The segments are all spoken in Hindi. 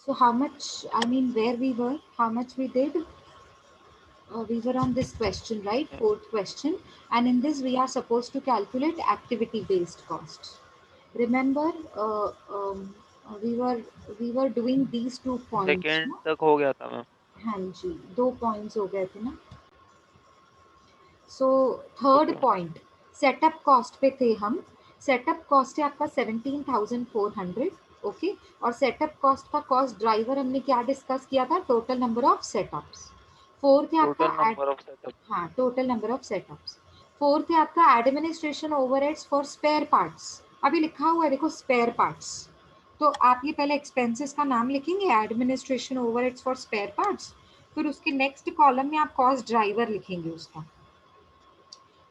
So how much, I mean, where we were, how much we did? We were on this question, right? Fourth question. And in this, we are supposed to calculate activity-based cost. Remember, we were we were doing these 2 points. Second ना? तक हो गया था मैम. हाँ जी, 2 points हो गए थे ना. So third okay. Point setup cost पे थे हम. सेटअप कॉस्ट है आपका 17,400. ओके. और सेटअप कॉस्ट का कॉस्ट ड्राइवर हमने क्या डिस्कस किया था? Total number of setups. Fourth है टोटल आपका नंबर ऑफ सेटअप. हाँ, total number of setups. Fourth है आपका administration overheads for spare parts. अभी लिखा हुआ है देखो स्पेयर पार्ट्स. तो आप ये पहले एक्सपेंसेस का नाम लिखेंगे administration overheads for spare parts. फिर उसके नेक्स्ट कॉलम में आप कॉस्ट ड्राइवर लिखेंगे उसका.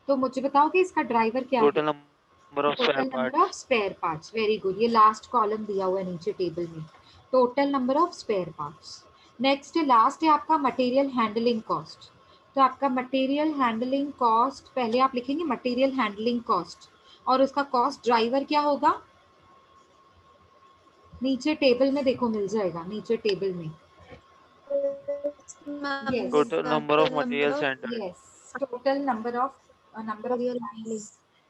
तो मुझे बताओ कि इसका ड्राइवर क्या है? Total number of spare total number of parts. Spare parts. Very good. ये लास्ट कॉलम दिया हुआ है नीचे टेबल में. Total number of spare parts. Next है लास्ट है आपका मटेरियल हैंडलिंग कॉस्ट. तो आपका मटेरियल हैंडलिंग कॉस्ट पहले आप लिखेंगे मटेरियल हैंडलिंग कॉस्ट और उसका कॉस्ट ड्राइवर क्या होगा? नीचे टेबल में देखो मिल जाएगा नीचे टेबल में. Ma'am yes. Total number of total number materials of handled. Yes, total number of material times handling.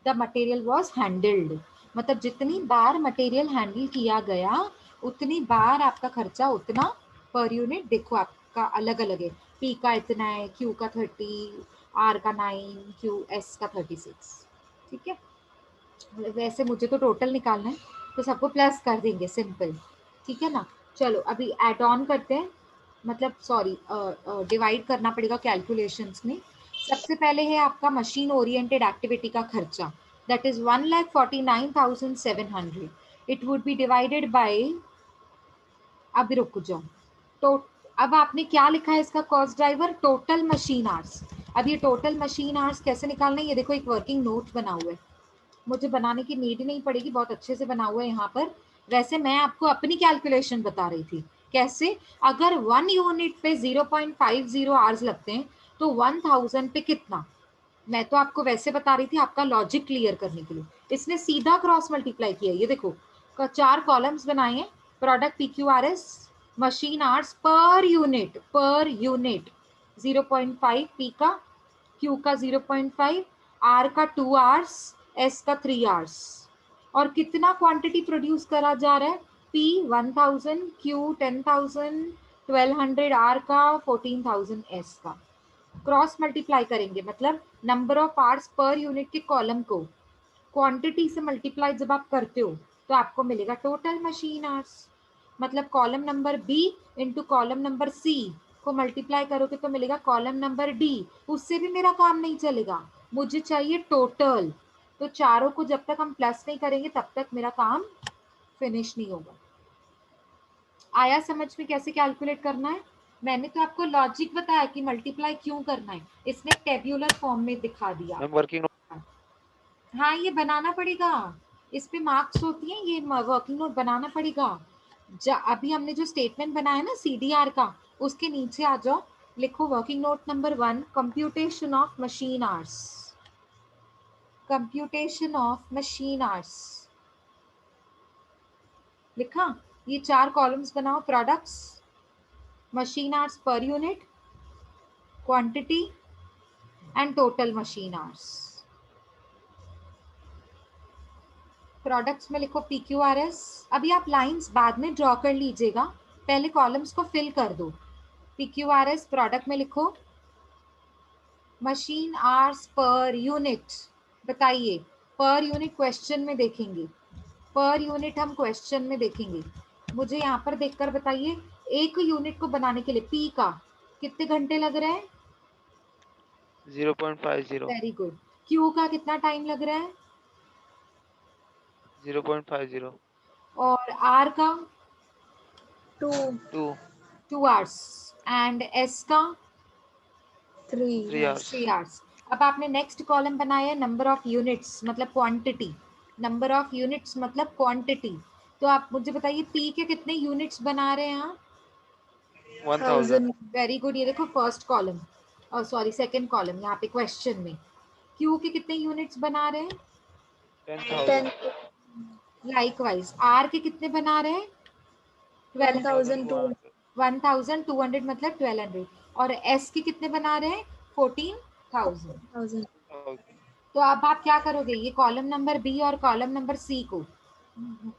the material was handled. मतलब जितनी बार मटेरियल हैंडल किया गया उतनी बार आपका खर्चा उतना पर यूनिट. देखो आपका अलग अलग है. पी का इतना है, क्यू का 30, आर का 9, क्यू एस का 36. ठीक है. वैसे मुझे तो टोटल निकालना है तो सबको प्लस कर देंगे सिंपल. ठीक है ना. चलो अभी एड ऑन करते हैं. मतलब सॉरी डिवाइड करना पड़ेगा कैलकुलेशंस में. सबसे पहले है आपका मशीन ओरिएंटेड एक्टिविटी का खर्चा. That is 1,49,700. It would be divided by. अभी रुक जाओ. तो अब आपने क्या लिखा है इसका cost driver? Total machine hours. अब ये टोटल मशीन आवर्स कैसे निकालना है? ये देखो एक वर्किंग नोट बना हुआ है. मुझे बनाने की नीड नहीं पड़ेगी, बहुत अच्छे से बना हुआ है यहाँ पर. वैसे मैं आपको अपनी कैलकुलेशन बता रही थी. कैसे? अगर 1 यूनिट पे 0.50 आवर्स लगते हैं तो 1000 पे कितना? मैं तो आपको वैसे बता रही थी आपका लॉजिक क्लियर करने के लिए. इसने सीधा क्रॉस मल्टीप्लाई किया. ये देखो 4 कॉलम्स बनाए हैं. प्रोडक्ट PQRS मशीन आवर्स पर यूनिट 0.5 पी का, क्यू का 0.5, आर का 2 आवर्स, एस का 3 आवर्स. और कितना क्वांटिटी प्रोड्यूस करा जा रहा है? पी 1000, क्यू 10,000, 1200 आर का, 14,000 एस का. क्रॉस मल्टीप्लाई करेंगे मतलब नंबर ऑफ आवर्स पर यूनिट के कॉलम को क्वांटिटी से मल्टीप्लाई जब आप करते हो तो आपको मिलेगा टोटल मशीन आवर्स. मतलब column number B into column number C को मल्टीप्लाई करोगे तो मिलेगा कॉलम नंबर डी. उससे भी मेरा काम नहीं चलेगा, मुझे चाहिए टोटल. तो चारों को जब तक हम प्लस नहीं करेंगे तब तक मेरा काम फिनिश नहीं होगा. आया समझ में कैसे कैलकुलेट करना है? मैंने तो आपको लॉजिक बताया कि मल्टीप्लाई क्यों करना है. इसने टेब्यूलर फॉर्म में दिखा दिया. Ma'am working. हाँ, ये बनाना पड़ेगा. इस पे मार्क्स होती हैं. ये वर्किंग नोट बनाना पड़ेगा. अभी हमने जो स्टेटमेंट बनाया ना CDR का, उसके नीचे आ जाओ. लिखो working note number 1 computation of machine hours. Computation of machine hours लिखा. ये 4 कॉलम्स बनाओ. प्रोडक्ट्स, मशीन आवर्स पर unit, quantity and total machine hours. Products में लिखो PQRS. अभी आप लाइंस बाद में ड्रॉ कर लीजिएगा, पहले कॉलम्स को फिल कर दो. PQRS प्रोडक्ट में लिखो. मशीन आवर्स पर यूनिट बताइए. पर यूनिट क्वेश्चन में देखेंगे. पर यूनिट हम क्वेश्चन में देखेंगे. मुझे यहाँ पर देखकर बताइए एक यूनिट को बनाने के लिए P का कितने घंटे लग रहे हैं? 0.50. Very good. Q का कितना टाइम लग रहा है? 0.50. और R का 2 2. 2 आवर्स. एंड S का 3. 3 hours. 3 आवर्स. अब आपने नेक्स्ट कॉलम बनाया नंबर ऑफ यूनिट्स मतलब क्वांटिटी. नंबर ऑफ यूनिट्स मतलब क्वांटिटी. तो आप मुझे बताइए P के कितने यूनिट्स बना रहे हैं यहाँ? 1000. Very good. ये देखो फर्स्ट कॉलम और सॉरी सेकंड कॉलम यहाँ पे क्वेश्चन में. Q के कितने यूनिट्स बना रहे हैं? 10,000. लाइकवाइज R के कितने बना रहे हैं? 12,200 1200 मतलब 1200 और एस के कितने बना रहे हैं 14,000। तो अब आप क्या करोगे ये कॉलम नंबर बी और कॉलम नंबर सी को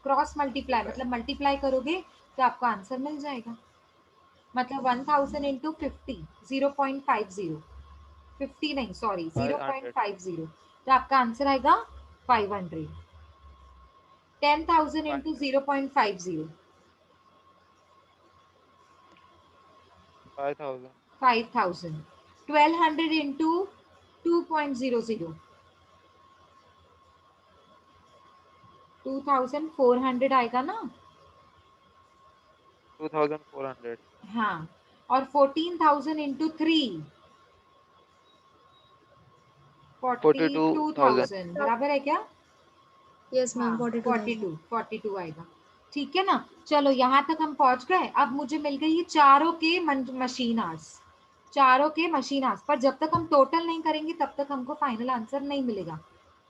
क्रॉस मल्टीप्लाई मतलब मल्टीप्लाई करोगे तो आपको आंसर मिल जाएगा। मतलब 1000 इंटू 50 0.50 50 नहीं सॉरी 0.50 तो आपका आंसर आएगा 500। 10,000 इंटू 0.50 5,000 5,000। 1200 इंटू 2.00 2400 आएगा ना। 2,400 हाँ और 14,000 इंटू 3 42,000 42,000 बराबर है क्या। यस मैम हाँ 42,000 42 आएगा। ठीक है ना। चलो यहाँ तक हम पहुंच गए। अब मुझे मिल गई ये चारों के मशीन आवर्स चारों के मशीन आवर्स पर जब तक हम टोटल नहीं करेंगे तब तक हमको फाइनल आंसर नहीं मिलेगा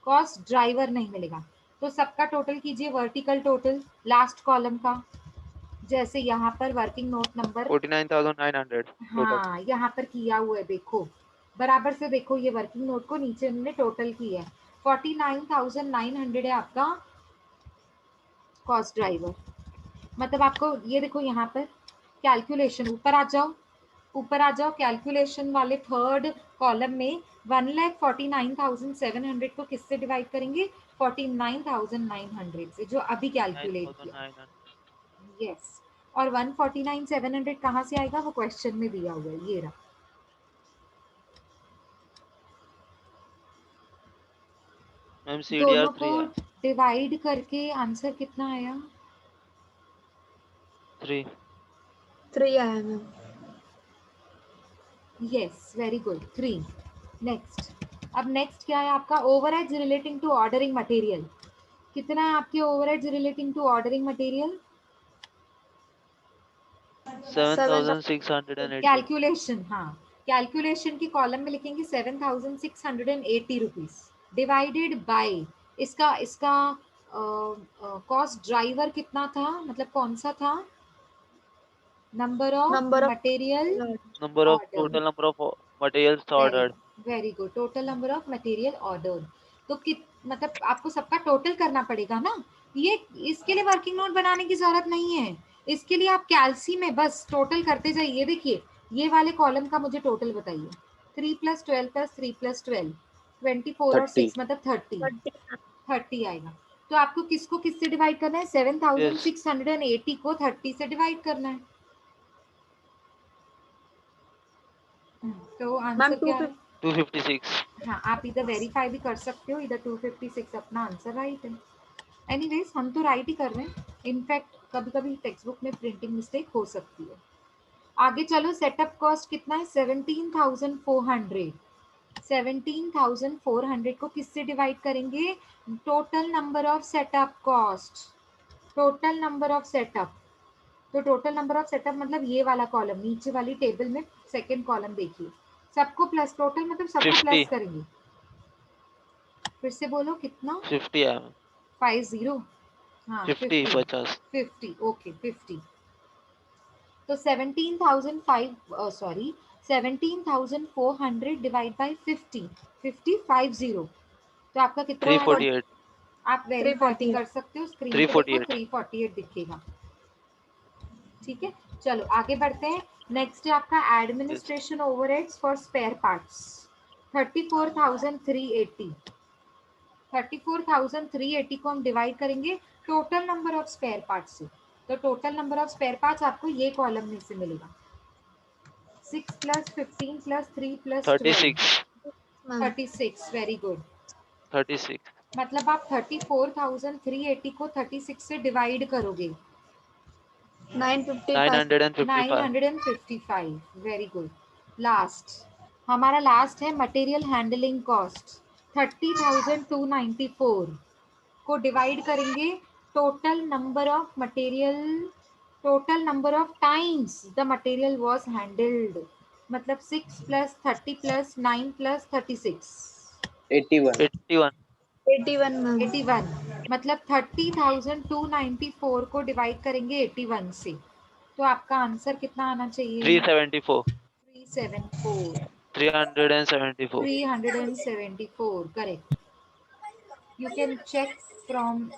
कॉस्ट ड्राइवर नहीं मिलेगा। तो सबका टोटल कीजिए वर्टिकल टोटल लास्ट कॉलम का जैसे यहाँ पर वर्किंग नोट नंबर 49,900 टोटल। हाँ यहाँ पर किया हुआ है देखो बराबर से देखो ये वर्किंग नोट को नीचे उन्होंने टोटल की है 49,900 है आपका कॉस्ट ड्राइवर। मतलब आपको ये देखो यहाँ पर कैलकुलेशन ऊपर आ जाओ कैलकुलेशन वाले थर्ड कॉलम में 1,49,700 को किससे डिवाइड करेंगे 49,900 से जो अभी कैलकुलेट किया। 9,900 यस और 149,700 कहाँ से आएगा वो क्वेश्चन में दिया हुआ है ये रहा। मैम CDR दोनों 3 को है डिवाइड करके आंसर कितना आया 3 3 आया ma'am. Yes very good 3। Next अब नेक्स्ट क्या है आपका overheads relating to ordering material कितना है आपके overheads relating to ordering material 7,680 calculation हाँ कैलकुलेशन की कॉलम में लिखेंगे 7,680 रुपीज डिवाइडेड बाय इसका इसका कॉस्ट ड्राइवर कितना था मतलब कौन सा था number of Number of material number of total number of materials ordered very good total number of material order. तो कित मतलब आपको सबका टोटल करना पड़ेगा ना ये इसके लिए वर्किंग नोट बनाने की जरूरत नहीं है। इसके लिए आप कैलसी में बस टोटल करते जाइए। देखिए ये वाले कॉलम का मुझे टोटल बताइए 3 + 12 + 3 + 12 24 और 6 मतलब 30 आएगा। तो आपको किसको किससे डिवाइड करना है 7,680 को 30 से डिवाइड करना है। तो मैम आंसर क्या है 256 हाँ आप इधर वेरीफाई भी कर सकते हो इधर 256 अपना आंसर राइट है। एनीवेज हम तो राइट ही कर रहे हैं इनफैक्ट कभी कभी टेक्स्ट बुक में प्रिंटिंग मिस्टेक हो सकती है। आगे चलो सेटअप कॉस्ट कितना है 17,400 17,400 को किससे डिवाइड करेंगे total number of setup cost total number of setup. तो टोटल नंबर ऑफ सेटअप मतलब ये वाला कॉलम नीचे वाली टेबल में सेकंड कॉलम देखिए सबको प्लस टोटल मतलब सबको 50 प्लस करेंगे। फिर से बोलो कितना 50 है 50 हाँ 50 50 ओके 50। तो 17,400 डिवाइड बाय 50 तो आपका कितना आएगा 348 आप वेरीफाई भी 348 कर सकते हो स्क्रीन पे देखो 348 दिखेगा। ठीक है चलो आगे बढ़ते हैं। नेक्स्ट है आपका administration overheads for spare parts 34,380 34,380 को हम डिवाइड करेंगे total number of spare parts से। तो total number of spare parts आपको ये कॉलम में से मिलेगा 6 + 15 + 3 + 12 मैम 36 वेरी गुड। 36 मतलब आप 34,380 को 36 से डिवाइड करोगे 955 955 वेरी गुड। लास्ट हमारा लास्ट है मटेरियल हैंडलिंग कॉस्ट 30,294 को डिवाइड करेंगे total number of material total number of times the material was handled मतलब 6 + 30 + 9 + 36 81 81 81 मैम 81 मतलब 30,294 को डिवाइड करेंगे 81 से तो आपका आंसर कितना आना चाहिए? 374. 374. 374. 374, correct. You can check from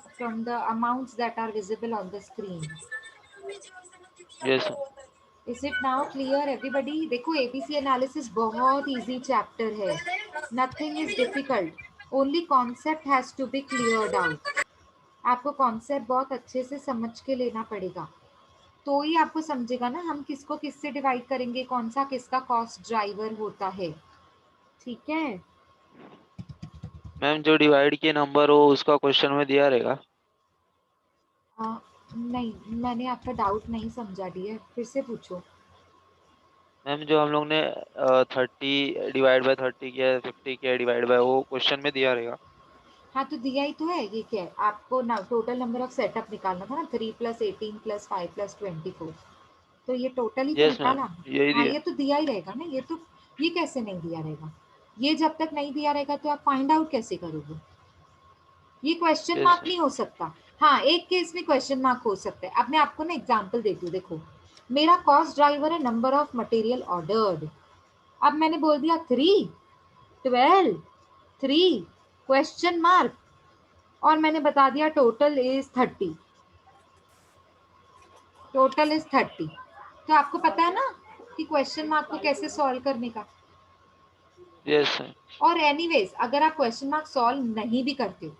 the amounts that are visible on the screen. Yes, ma'am. Is it now clear everybody? देखो ABC analysis बहुत easy chapter है. Nothing is difficult. Only concept has to be cleared out. आपको concept बहुत अच्छे से समझ के लेना पड़ेगा, तो ही आपको समझेगा ना हम किसको किससे डिवाइड करेंगे, कौन सा किसका कॉस्ट ड्राइवर होता है. ठीक है. मैम जो डिवाइड के नंबर हो उसका क्वेश्चन में दिया रहेगा. नहीं, मैंने आपका डाउट नहीं समझा डियर, फिर से पूछो. मैम जो हम लोग ने 30 डिवाइड बाय 30 किया, 50 किया डिवाइड बाय, वो क्वेश्चन में दिया रहेगा. हाँ तो दिया ही तो है. ये क्या है, आपको ना टोटल नंबर ऑफ सेटअप निकालना था ना, 3 + 18 + 5 + 24. तो ये टोटल ही तो यस मैम, निकाला. यही हाँ दिया. ये तो दिया ही रहेगा ना. ये कैसे नहीं दिया रहेगा? ये जब तक नहीं दिया रहेगा तो आप फाइंड आउट कैसे करोगे? ये क्वेश्चन यस मार्क नहीं हो सकता. हाँ एक केस में क्वेश्चन मार्क हो सकता है. अब मैं आपको ना एग्जाम्पल देती हूँ. देखो मेरा कॉस्ट ड्राइवर है नंबर ऑफ मटेरियल ऑर्डर्ड. अब मैंने बोल दिया 3, 12, 3 क्वेश्चन मार्क, और मैंने बता दिया टोटल इज 30. Total is 30. तो आपको पता है ना कि क्वेश्चन मार्क को कैसे सॉल्व करने का. Yes ma'am. और एनीवेज अगर आप क्वेश्चन मार्क सॉल्व नहीं भी करते हो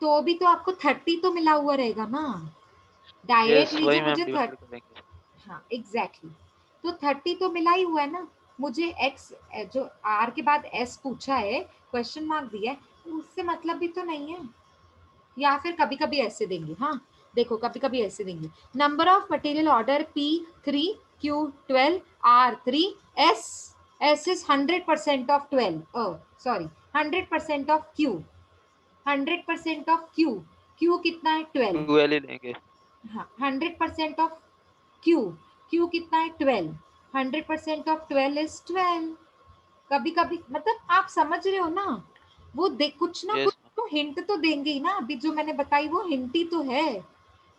तो भी तो आपको 30 तो मिला हुआ रहेगा ना. यस डायरेक्टली जो वही मैम मुझे डिवाइड करेंगे. हाँ एग्जैक्टली. तो 30 तो मिला ही हुआ है ना. मुझे एक्स जो आर के बाद एस पूछा है, क्वेश्चन मार्क दिया है, तो उससे मतलब भी तो नहीं है. या फिर कभी कभी ऐसे देंगे. हाँ देखो कभी कभी ऐसे देंगे, number of material order P3, Q12, R3, S. S is 100% of 12. Sorry 100% of Q. 100% of Q. Q कितना है? 12. 12 ही लेंगे. हाँ 100% ऑफ Q. Q कितना है? 12. 100% ऑफ 12 इज 12. कभी कभी मतलब आप समझ रहे हो ना, वो देख कुछ ना कुछ यस मैम. तो हिंट तो देंगे ही ना. अभी जो मैंने बताई वो हिंट ही तो है.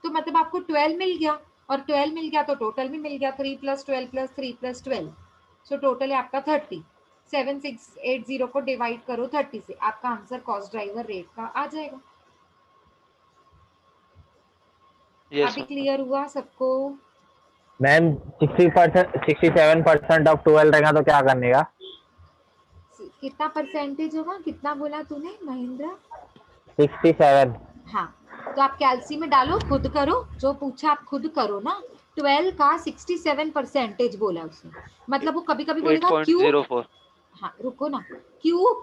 तो मतलब आपको 12 मिल गया, और 12 मिल गया तो टोटल भी मिल गया. 3 + 12 + 3 + 12, सो टोटल है आपका 30. 7680 को डिवाइड करो 30 से, आपका आंसर कॉस्ट ड्राइवर रेट का आ जाएगा. यस अभी मैम. क्लियर हुआ सबको? मैम 60%, 67% ऑफ 12 रहेगा तो क्या करने का? कितना परसेंटेज होगा? कितना बोला तूने महेंद्र? 67. हाँ तो आप कैल्सी में डालो, खुद करो, जो पूछा आप खुद करो ना. 12 का 67% बोला उसने, मतलब वो कभी कभी बोलेगा क्यू. 8.04. हाँ रुको ना. क्यू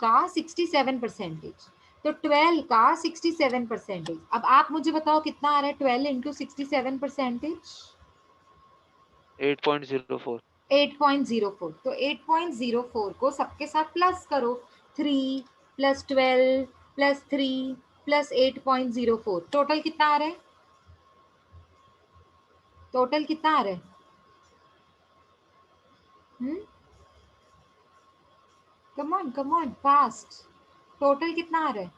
का 67%. तो 12 का 67%. अब आप मुझे बताओ कितना आ रहा है 12 इंटू 67%? 8.04. 8.04. तो 8.04 को सबके साथ प्लस करो. 3 + 12 + 3 + 8.04. टोटल कितना आ रहा है? टोटल कितना आ रहा है? Come on fast. टोटल कितना आ रहा है?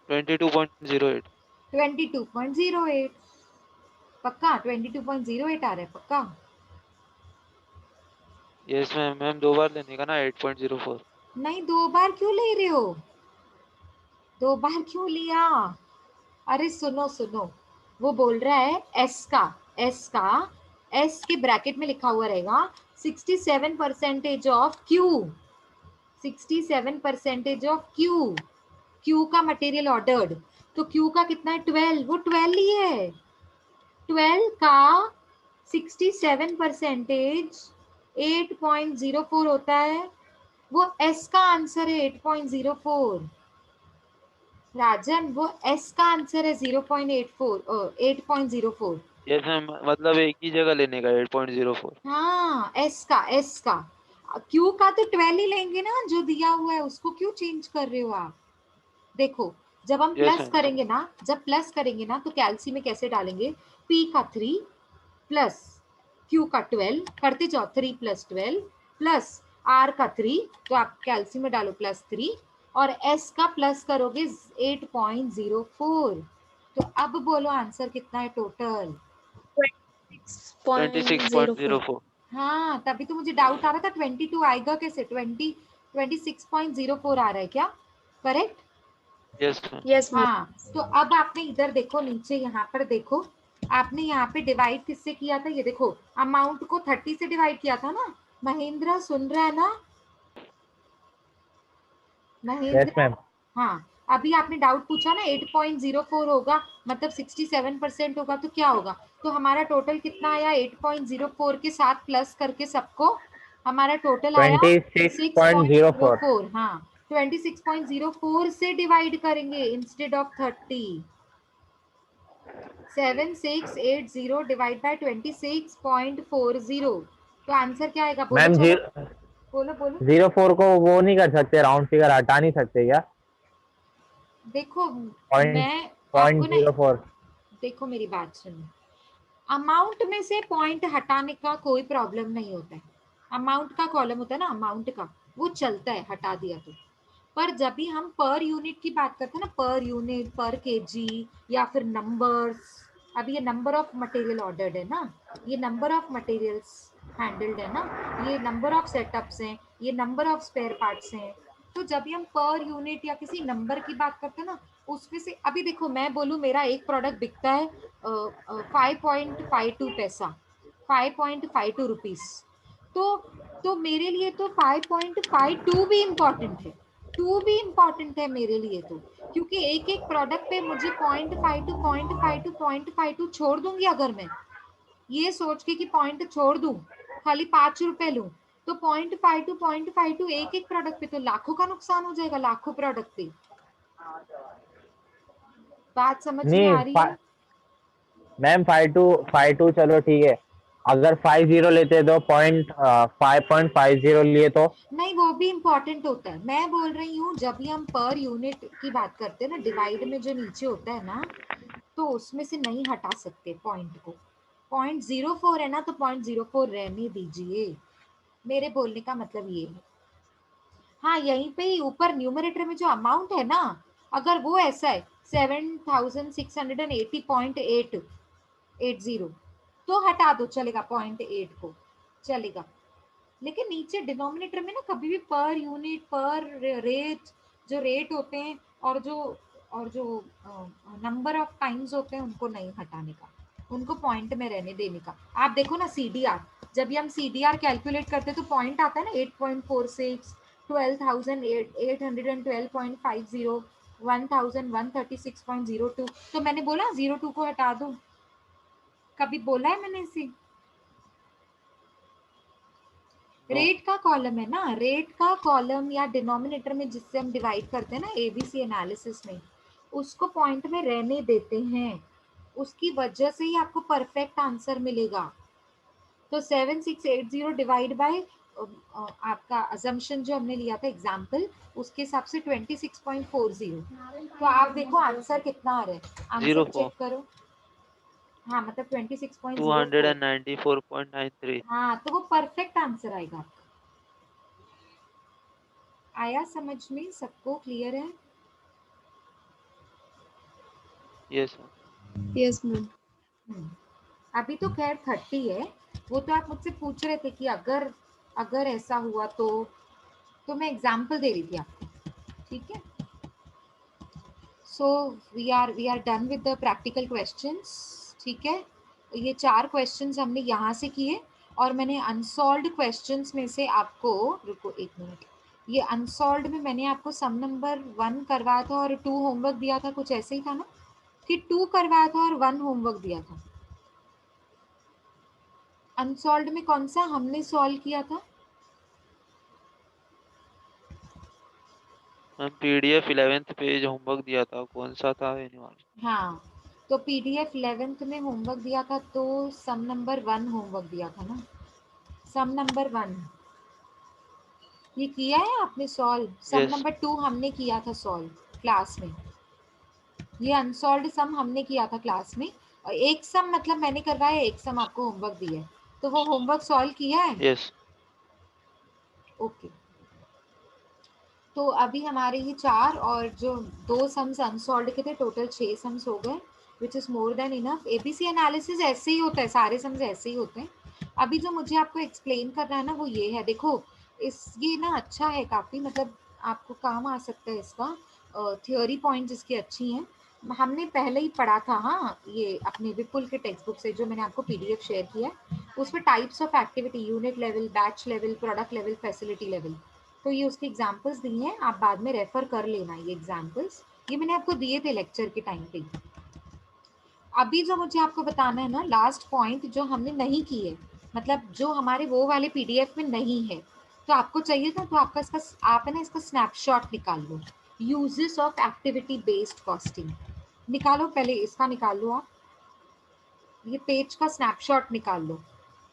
22.08. 22.08. पक्का 22.08 आ रहा है? पक्का? Yes ma'am. मैम 2 बार लेने का ना 8.04. नहीं 2 बार क्यों ले रहे हो? 2 बार क्यों लिया? अरे सुनो सुनो, वो बोल रहा है एस के ब्रैकेट में लिखा हुआ रहेगा 67% of Q. 67% of Q. Q का मटेरियल ऑर्डर्ड. तो क्यू का कितना है? 12. वो 12 ही है. 12 का 67% 8.04 होता है. वो एस का आंसर है 8.04. राजन वो एस का आंसर है 0.84 8.04. यस मैम, मतलब एक ही जगह लेने का 8.04. हाँ एस का. क्यू का तो 12 ही लेंगे ना, जो दिया हुआ है उसको क्यों चेंज कर रहे हो आप? देखो जब हम यस प्लस मैम. करेंगे ना, तो कैल्सी में कैसे डालेंगे? P का 3 प्लस Q का 12 करते जाओ. 3 + 12 प्लस R का 3, तो आप कैल्सी में डालो +3, और S का प्लस करोगे 8.04. तो अब बोलो आंसर कितना है टोटल? 26.04 26.04 हाँ, तभी तो मुझे डाउट आ रहा था 22 आएगा कैसे, 26.04 आ रहा है क्या, correct? Yes ma'am. Yes ma'am हाँ, तो अब आपने इधर देखो, नीचे यहाँ पर देखो, आपने यहाँ पे डिवाइड किससे किया था, ये देखो अमाउंट को 30 से डिवाइड किया था ना। महेंद्र सुन रहा है ना? Yes Mahendra, ma'am. हाँ, अभी आपने डाउट पूछा ना 8.04 होगा मतलब 67% होगा तो क्या होगा, तो हमारा टोटल कितना आया 8.04 के साथ प्लस करके सबको हमारा टोटल आया 26.04 6.04। हाँ, 26.04 से डिवाइड करेंगे इंस्टेड ऑफ 30। 7680 डिवाइड बाय 26.40, तो आंसर क्या आएगा, बोलो मैम। चलो, बोलो बोलो। 04 को वो नहीं कर सकते, राउंड फिगर हटा नहीं सकते क्या? देखो पॉइंट मैं आपको पॉइंट ना, 04। देखो मेरी बात सुनो, अमाउंट में से पॉइंट हटाने का कोई प्रॉब्लम नहीं होता है। अमाउंट का कॉलम होता है ना, अमाउंट का, वो चलता है, हटा दिया तो। पर जब भी हम पर यूनिट की बात करते हैं ना, पर यूनिट, पर केजी, या फिर नंबर्स, अब ये नंबर ऑफ मटेरियल ऑर्डर्ड है ना, ये नंबर ऑफ मटेरियल्स हैंडल्ड है ना, ये नंबर ऑफ सेटअप्स हैं, ये नंबर ऑफ स्पेयर पार्ट्स हैं। तो जब भी हम पर यूनिट या किसी नंबर की बात करते हैं ना, उसमें से अभी देखो मैं बोलूँ मेरा एक प्रोडक्ट बिकता है 5.52 पैसा, 5.52 रुपीज, तो मेरे लिए तो 5.52 भी इम्पोर्टेंट है, 2 भी इम्पोर्टेंट है मेरे लिए तो, क्योंकि एक एक प्रोडक्ट पे मुझे 0.52 छोड़ दूंगी अगर मैं ये सोच के कि पॉइंट छोड़ दूं, खाली 5 रुपए लूं, तो 0.52 एक एक प्रोडक्ट पे तो लाखों का नुकसान हो जाएगा, लाखों प्रोडक्ट पे। बात समझ में नहीं आ रही है? मैम, 52 चलो ठीक है। अगर 50 लेते तो 5.50 लिए तो नहीं, वो भी इम्पोर्टेंट होता है, मैं बोल रही हूँ जब भी हम पर यूनिट की बात करते हैं ना, डिवाइड में जो नीचे होता है ना, तो उसमें से नहीं हटा सकते पॉइंट को। 0.04 है ना, तो 0.04 रहने दीजिए, मेरे बोलने का मतलब ये है। हाँ, यहीं पे ही ऊपर न्यूमरेटर में जो अमाउंट है ना, अगर वो ऐसा है 7680.80, तो हटा दो, चलेगा 0.8 को, चलेगा। लेकिन नीचे डिनोमिनेटर में ना कभी भी पर यूनिट, पर रेट, जो रेट होते हैं और जो नंबर ऑफ टाइम्स होते हैं, उनको नहीं हटाने का, उनको पॉइंट में रहने देने का। आप देखो ना सीडीआर, जब भी हम सीडीआर कैलकुलेट करते हैं तो पॉइंट आता है ना 8.46, 12,812.50, 1136.02, तो मैंने बोला 02 को हटा दो, कभी बोला है मैंने इसे? रेट का कॉलम है ना, रेट का कॉलम या डिनोमिनेटर में जिससे हम डिवाइड करते हैं ना एबीसी एनालिसिस में, उसको पॉइंट में रहने देते हैं, उसकी वजह से ही आपको परफेक्ट आंसर मिलेगा। तो 7680 डिवाइड बाय आपका अजम्पशन जो हमने लिया था एग्जाम्पल, उसके हिसाब से 26.40, तो आप देखो आंसर कितना आ रहा है, आंसर 04 चेक करो। हाँ, मतलब 26.04। 294.93 हाँ, तो वो परफेक्ट आंसर आएगा आपका। आया समझ में, सबको क्लियर है? यस यस मैम हम्म, अभी तो खैर 30 है, वो तो आप मुझसे पूछ रहे थे कि अगर अगर ऐसा हुआ तो मैं एग्जांपल दे रही थी आपको, ठीक है। So we are done with the practical questions, ठीक है। ये 4 क्वेश्चंस हमने यहाँ से किए, और मैंने अनसॉल्व्ड क्वेश्चंस में से आपको, रुको एक मिनट, ये अनसॉल्व्ड में मैंने आपको सम नंबर 1 करवाया था और 2 होमवर्क दिया था, कुछ ऐसे ही था ना, कि 2 करवाया था और 1 होमवर्क दिया था। अनसॉल्व्ड में कौन सा हमने सॉल्व किया था? Ma'am. PDF 11th page homework दिया था, कौन सा था ये नहीं मालूम। हाँ, तो पीडीएफ 11th में होमवर्क दिया था, तो सम नंबर 1 होमवर्क दिया था ना, सम नंबर 1 ये किया है आपने सॉल्व, सम यस नंबर 2 हमने किया था सॉल्व क्लास में, ये अनसॉल्व्ड सम हमने किया था क्लास में, और एक सम मतलब मैंने करवाया, एक सम आपको होमवर्क दिया है, तो वो होमवर्क सॉल्व किया है? यस ओके, तो अभी हमारे ये 4 और जो 2 सम्स अनसॉल्व्ड के थे, टोटल 6 सम्स हो गए। Which is more than enough. ABC analysis ऐसे ही होता है, सारे समझ ऐसे ही होते हैं। अभी जो मुझे आपको एक्सप्लेन करना है ना वो ये है, देखो ये ना अच्छा है काफ़ी, मतलब आपको काम आ सकता है इसका, थियोरी पॉइंट्स इसकी अच्छी हैं। हमने पहले ही पढ़ा था, हाँ, ये अपने विपुल के टेक्स्ट बुक से जो मैंने आपको पीडीएफ शेयर किया है, उसमें types of activity, unit level, batch level, product level, facility level, तो ये उसके एग्जाम्पल्स दिए हैं, आप बाद में रेफर कर लेना ये एग्जाम्पल्स, ये मैंने आपको दिए थे लेक्चर के टाइम पे। अभी जो मुझे आपको बताना है ना, लास्ट पॉइंट जो हमने नहीं की है, मतलब जो हमारे वो वाले पीडीएफ में नहीं है, तो आपको चाहिए था तो आपका इसका, आप है ना इसका स्नैपशॉट निकाल लो। Uses of activity based costing निकालो, पहले इसका निकाल लो आप, ये पेज का स्नैपशॉट निकाल लो।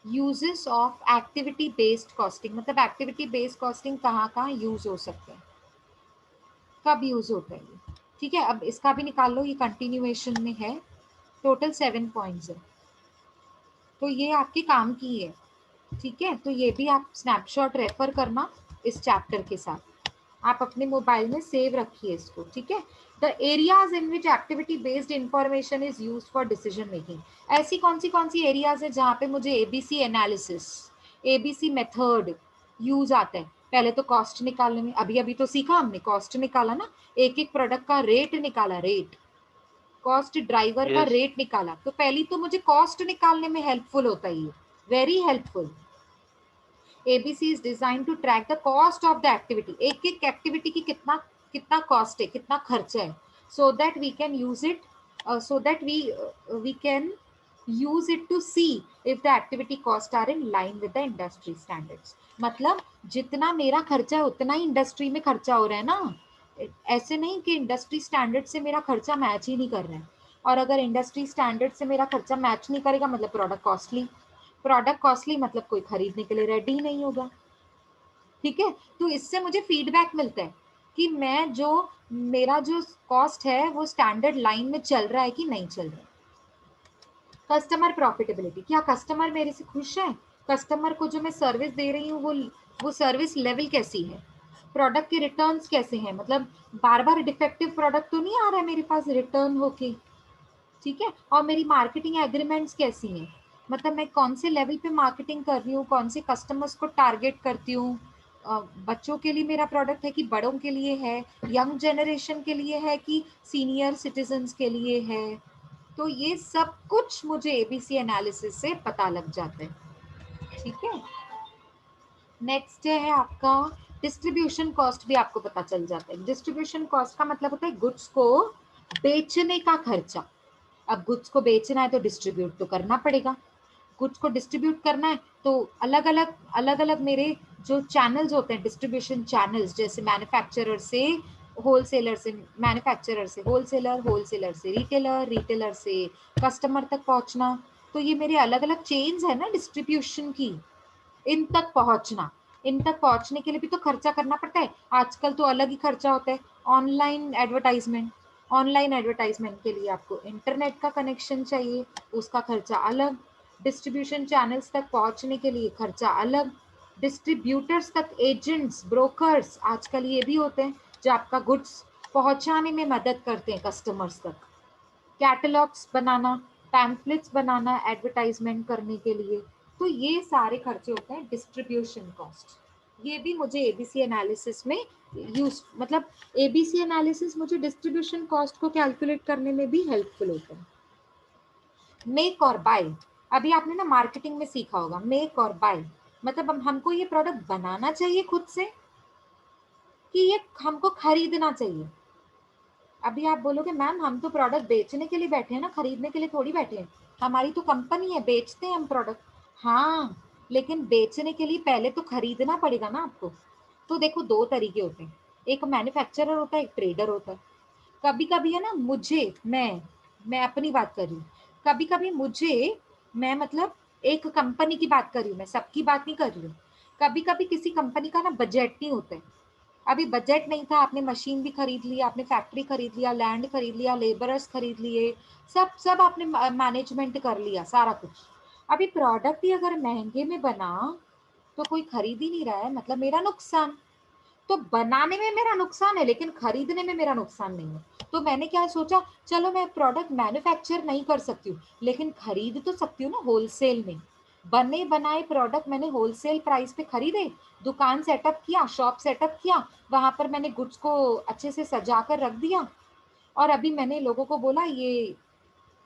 Uses of activity based costing, मतलब एक्टिविटी बेस्ड कॉस्टिंग कहाँ कहाँ यूज हो सकते हैं, कब यूज होता है ये, ठीक है। अब इसका भी निकाल लो, ये कंटिन्यूएशन में है, टोटल 7 पॉइंट्स है, तो ये आपके काम की है, ठीक है। तो ये भी आप स्नैपशॉट रेफर करना इस चैप्टर के साथ, आप अपने मोबाइल में सेव रखिए इसको, ठीक है। The areas in which activity based information is use for decision making, ऐसी कौन सी एरियाज है जहाँ पे मुझे ABC analysis, ABC method use आता है। पहले तो कॉस्ट निकालने में, अभी अभी तो सीखा हमने, कॉस्ट निकाला ना, एक एक प्रोडक्ट का रेट निकाला, रेट, कॉस्ट ड्राइवर का यस रेट निकाला, तो पहली तो मुझे कॉस्ट निकालने में हेल्पफुल होता है ये, very helpful. ABC is design to track the cost of the activity, एक एक एक्टिविटी की कितना कितना कॉस्ट है, कितना खर्चा है, so that we can use it, so that we can use it to see if the activity cost are in line with the industry standards. मतलब जितना मेरा खर्चा है उतना ही इंडस्ट्री में खर्चा हो रहा है ना, ऐसे नहीं कि इंडस्ट्री स्टैंडर्ड से मेरा खर्चा मैच ही नहीं कर रहा है, और अगर इंडस्ट्री स्टैंडर्ड से मेरा खर्चा मैच नहीं करेगा मतलब प्रोडक्ट कॉस्टली, प्रोडक्ट कॉस्टली मतलब कोई खरीदने के लिए रेडी ही नहीं होगा, ठीक है। तो इससे मुझे फीडबैक मिलता है कि मैं जो, मेरा जो कॉस्ट है वो स्टैंडर्ड लाइन में चल रहा है कि नहीं चल रहा है। कस्टमर प्रॉफिटेबिलिटी, क्या कस्टमर मेरे से खुश है, कस्टमर को जो मैं सर्विस दे रही हूँ वो सर्विस लेवल कैसी है, प्रोडक्ट के रिटर्न्स कैसे हैं, मतलब बार बार डिफेक्टिव प्रोडक्ट तो नहीं आ रहा है मेरे पास रिटर्न होके, ठीक है। और मेरी मार्केटिंग एग्रीमेंट्स कैसी हैं, मतलब मैं कौन से लेवल पे मार्केटिंग कर रही हूँ, कौन से कस्टमर्स को टारगेट करती हूँ, बच्चों के लिए मेरा प्रोडक्ट है कि बड़ों के लिए है, यंग जनरेशन के लिए है कि सीनियर सिटीजन्स के लिए है, तो ये सब कुछ मुझे एबीसी एनालिसिस से पता लग जाता है, ठीक है। नेक्स्ट है आपका डिस्ट्रीब्यूशन कॉस्ट, भी आपको पता चल जाता है। डिस्ट्रीब्यूशन कॉस्ट का मतलब होता है गुड्स को बेचने का खर्चा। अब गुड्स को बेचना है तो डिस्ट्रीब्यूट तो करना पड़ेगा, गुड्स को डिस्ट्रीब्यूट करना है तो अलग अलग मेरे जो चैनल्स होते हैं, डिस्ट्रीब्यूशन चैनल्स, जैसे मैन्युफैक्चरर से होलसेलर, से मैन्युफैक्चरर से होलसेलर, होलसेलर से रिटेलर, रिटेलर से कस्टमर तक पहुंचना, तो ये मेरे अलग अलग चेन्स है ना डिस्ट्रीब्यूशन की, इन तक पहुंचना, इन तक पहुंचने के लिए भी तो खर्चा करना पड़ता है, आजकल तो अलग ही खर्चा होता है। ऑनलाइन एडवर्टाइजमेंट, ऑनलाइन एडवर्टाइजमेंट के लिए आपको इंटरनेट का कनेक्शन चाहिए, उसका खर्चा अलग, डिस्ट्रीब्यूशन चैनल्स तक पहुंचने के लिए खर्चा अलग, डिस्ट्रीब्यूटर्स तक, एजेंट्स, ब्रोकर्स आजकल ये भी होते हैं जो आपका गुड्स पहुंचाने में मदद करते हैं कस्टमर्स तक, कैटलॉग्स बनाना, पैम्फलेट्स बनाना एडवर्टाइजमेंट करने के लिए, तो ये सारे खर्चे होते हैं डिस्ट्रीब्यूशन कॉस्ट। ये भी मुझे एबीसी एनालिसिस में यूज, मतलब एबीसी एनालिसिस मुझे डिस्ट्रीब्यूशन कॉस्ट को कैलकुलेट करने में भी हेल्पफुल होता है। मेक और बाय, अभी आपने ना मार्केटिंग में सीखा होगा, मेक और बाय मतलब हमको ये प्रोडक्ट बनाना चाहिए खुद से कि ये हमको खरीदना चाहिए। अभी आप बोलोगे मैम हम तो प्रोडक्ट बेचने के लिए बैठे हैं ना, खरीदने के लिए थोड़ी बैठे हैं, हमारी तो कंपनी है, बेचते हैं हम प्रोडक्ट, हाँ, लेकिन बेचने के लिए पहले तो खरीदना पड़ेगा ना आपको। तो देखो दो तरीके होते हैं, एक मैन्युफैक्चरर होता है, एक ट्रेडर होता है। कभी कभी है ना मुझे, मैं अपनी बात कर रही हूँ, कभी कभी मुझे, मैं मतलब एक कंपनी की बात कर रही हूँ, मैं सबकी बात नहीं कर रही हूँ, कभी कभी किसी कंपनी का ना बजट नहीं होता है, अभी बजट नहीं था, आपने मशीन भी खरीद लिया, आपने फैक्ट्री खरीद लिया, लैंड खरीद लिया, लेबरर्स खरीद लिए, सब सब आपने मैनेजमेंट कर लिया सारा कुछ, अभी प्रोडक्ट ही अगर महंगे में बना तो कोई खरीद ही नहीं रहा है, मतलब मेरा नुकसान। तो बनाने में मेरा नुकसान है लेकिन खरीदने में मेरा नुकसान नहीं है। तो मैंने क्या सोचा, चलो मैं प्रोडक्ट मैन्युफैक्चर नहीं कर सकती हूँ लेकिन खरीद तो सकती हूँ ना होलसेल में। बने बनाए प्रोडक्ट मैंने होलसेल प्राइस पे खरीदे, दुकान सेटअप किया, शॉप सेटअप किया, वहां पर मैंने गुड्स को अच्छे से सजा कर रख दिया और अभी मैंने लोगों को बोला ये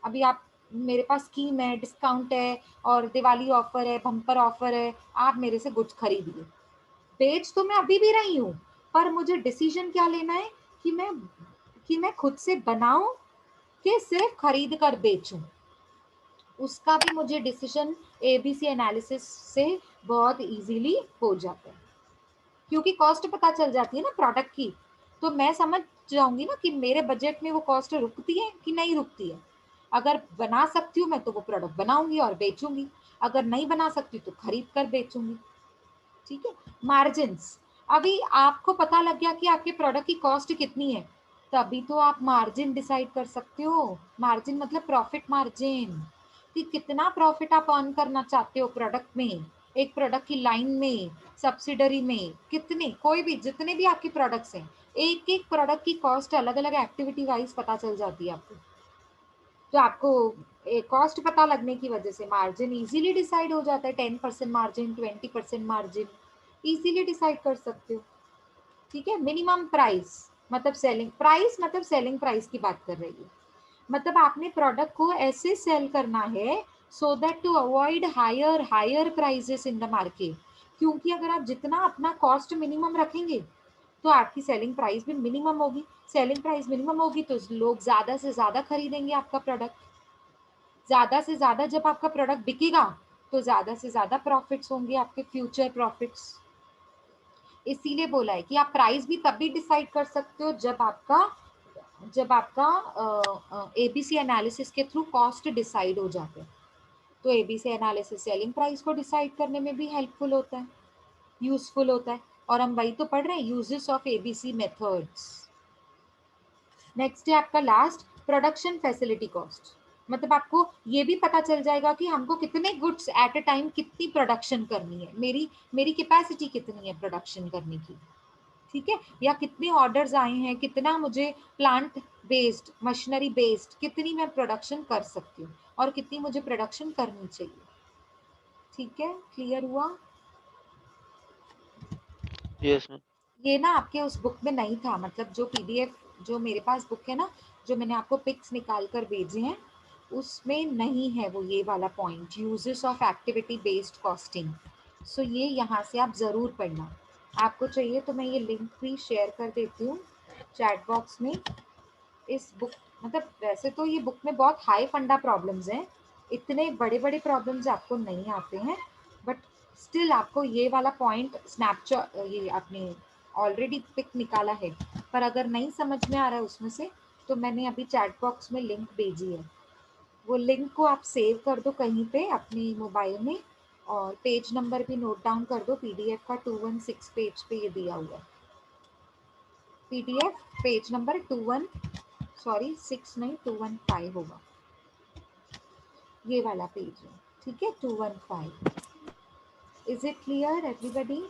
अभी आप मेरे पास स्कीम है, डिस्काउंट है और दिवाली ऑफर है, बम्पर ऑफर है, आप मेरे से गुड्स खरीदिए। बेच तो मैं अभी भी रही हूँ पर मुझे डिसीजन क्या लेना है कि मैं खुद से बनाऊं कि सिर्फ खरीद कर बेचूं। उसका भी मुझे डिसीजन एबीसी एनालिसिस से बहुत इजीली हो जाता है क्योंकि कॉस्ट पता चल जाती है ना प्रोडक्ट की। तो मैं समझ जाऊंगी ना कि मेरे बजट में वो कॉस्ट रुकती है कि नहीं रुकती है। अगर बना सकती हूँ मैं तो वो प्रोडक्ट बनाऊंगी और बेचूंगी, अगर नहीं बना सकती तो खरीद कर बेचूंगी। ठीक है। मार्जिन्स, अभी आपको पता लग गया कि आपके प्रोडक्ट की कॉस्ट कितनी है, तभी तो आप मार्जिन डिसाइड कर सकते हो। मार्जिन मतलब प्रॉफिट मार्जिन, कि कितना प्रॉफिट आप अर्न करना चाहते हो प्रोडक्ट में, एक प्रोडक्ट की लाइन में, सब्सिडरी में, कितने, कोई भी जितने भी आपके प्रोडक्ट्स हैं, एक एक प्रोडक्ट की कॉस्ट अलग अलग एक्टिविटी वाइज पता चल जाती है आपको। तो आपको कॉस्ट पता लगने की वजह से मार्जिन इजीली डिसाइड हो जाता है। 10% मार्जिन, 20% मार्जिन इजीली डिसाइड कर सकते हो। ठीक है। मिनिमम प्राइस मतलब सेलिंग प्राइस की बात कर रही है। मतलब आपने प्रोडक्ट को ऐसे सेल करना है so that to avoid higher prices in the market. क्योंकि अगर आप जितना अपना कॉस्ट मिनिमम रखेंगे तो आपकी सेलिंग प्राइस भी मिनिमम होगी। सेलिंग प्राइस मिनिमम होगी तो लोग ज्यादा से ज्यादा खरीदेंगे आपका प्रोडक्ट। ज्यादा से ज्यादा जब आपका प्रोडक्ट बिकेगा तो ज्यादा से ज्यादा प्रॉफिट्स होंगे, आपके फ्यूचर प्रॉफिट्स। इसीलिए बोला है कि आप प्राइस भी तभी डिसाइड कर सकते हो जब आपका एबीसी एनालिसिस के थ्रू कॉस्ट डिसाइड हो जाते हैं। तो एबीसी एनालिसिस सेलिंग प्राइस को डिसाइड करने में भी हेल्पफुल होता है, यूजफुल होता है। और हम वही तो पढ़ रहे हैं, uses of ABC methods. Next है आपका लास्ट, प्रोडक्शन फैसिलिटी कॉस्ट। मतलब आपको ये भी पता चल जाएगा कि हमको कितने गुड्स एट अ टाइम कितनी प्रोडक्शन करनी है, मेरी कैपेसिटी कितनी है प्रोडक्शन करने की। ठीक है। या कितने ऑर्डर्स आए हैं, कितना मुझे प्लांट बेस्ड, मशीनरी बेस्ड कितनी मैं प्रोडक्शन कर सकती हूँ और कितनी मुझे प्रोडक्शन करनी चाहिए। ठीक है, क्लियर हुआ? Yes ma'am. ये ना आपके उस बुक में नहीं था, मतलब जो पीडीएफ जो मेरे पास बुक है ना, जो मैंने आपको पिक्स निकाल कर भेजे हैं, उसमें नहीं है वो ये वाला point, uses of activity based costing. So ये यहाँ से आप ज़रूर पढ़ना। आपको चाहिए तो मैं ये लिंक भी शेयर कर देती हूँ चैट बॉक्स में। इस बुक मतलब वैसे तो ये बुक में बहुत हाई फंडा प्रॉब्लम्स हैं, इतने बड़े बड़े प्रॉब्लम्स आपको नहीं आते हैं, बट स्टिल आपको ये वाला पॉइंट स्नैपशॉट, ये आपने ऑलरेडी पिक निकाला है पर अगर नहीं समझ में आ रहा है उसमें से, तो मैंने अभी चैट बॉक्स में लिंक भेजी है। वो लिंक को आप सेव कर दो कहीं पे अपने मोबाइल में और पेज नंबर भी नोट डाउन कर दो। पीडीएफ का 216 पेज पे ये दिया हुआ है। पीडीएफ पेज नंबर 6 नहीं 215 होगा, ये वाला पेज है। ठीक है, 215। Is it clear everybody?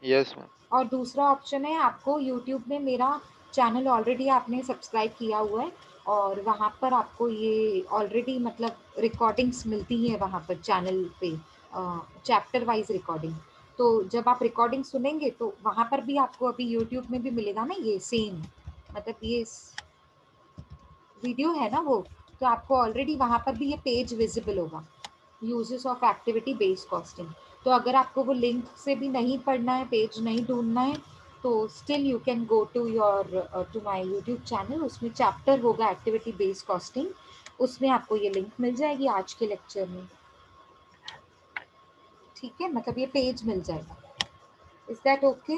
Yes ma'am. और दूसरा ऑप्शन है, आपको यूट्यूब में मेरा चैनल ऑलरेडी आपने सब्सक्राइब किया हुआ है और वहाँ पर आपको ये ऑलरेडी मतलब रिकॉर्डिंग्स मिलती हैं वहाँ पर चैनल पे, चैप्टर वाइज रिकॉर्डिंग। तो जब आप रिकॉर्डिंग सुनेंगे तो वहाँ पर भी आपको अभी यूट्यूब में भी मिलेगा ना ये सेम, मतलब ये वीडियो है ना वो, तो आपको ऑलरेडी वहाँ पर भी ये पेज विजिबल होगा, uses of activity based costing. तो अगर आपको वो लिंक से भी नहीं पढ़ना है, पेज नहीं ढूंढना है, तो still you can go to my YouTube channel, उसमें चैप्टर होगा एक्टिविटी बेस्ड कॉस्टिंग, उसमें आपको ये लिंक मिल जाएगी आज के लेक्चर में। ठीक है, मतलब ये पेज मिल जाएगा। Is that okay?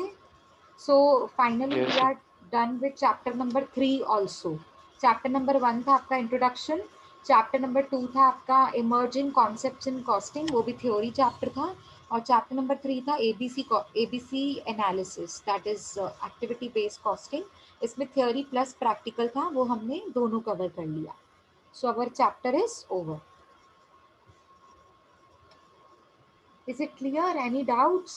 So finally we yes are done with chapter number 3 also. Chapter number 1 था आपका introduction, chapter number 2 था आपका emerging concepts in costing, वो भी theory chapter था, और chapter number 3 था ABC analysis, that is activity based costing। इसमें theory plus practical था, वो हमने दोनों cover कर लिया। So our chapter is over. Is it clear? Any doubts?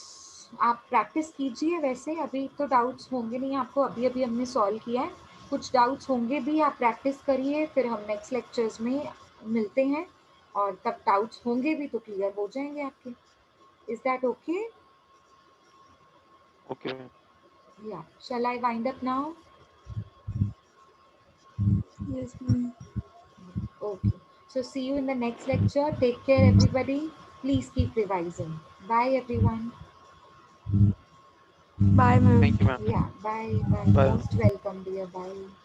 आप प्रैक्टिस कीजिए। वैसे अभी तो डाउट्स होंगे नहीं आपको, अभी अभी हमने सॉल्व किया है, कुछ डाउट्स होंगे भी, आप प्रैक्टिस करिए, फिर हम नेक्स्ट लेक्चर्स में मिलते हैं और तब डाउट्स होंगे भी तो क्लियर हो जाएंगे आपके। Is that okay? Okay ma'am. या shall I wind up now? Yes, ma'am. Okay. So see you in the next lecture. Take care, everybody. Please keep revising. Bye, everyone. Bye, ma'am. Thank you ma'am. Yeah, bye, bye. Bye. Most welcome, dear. Bye.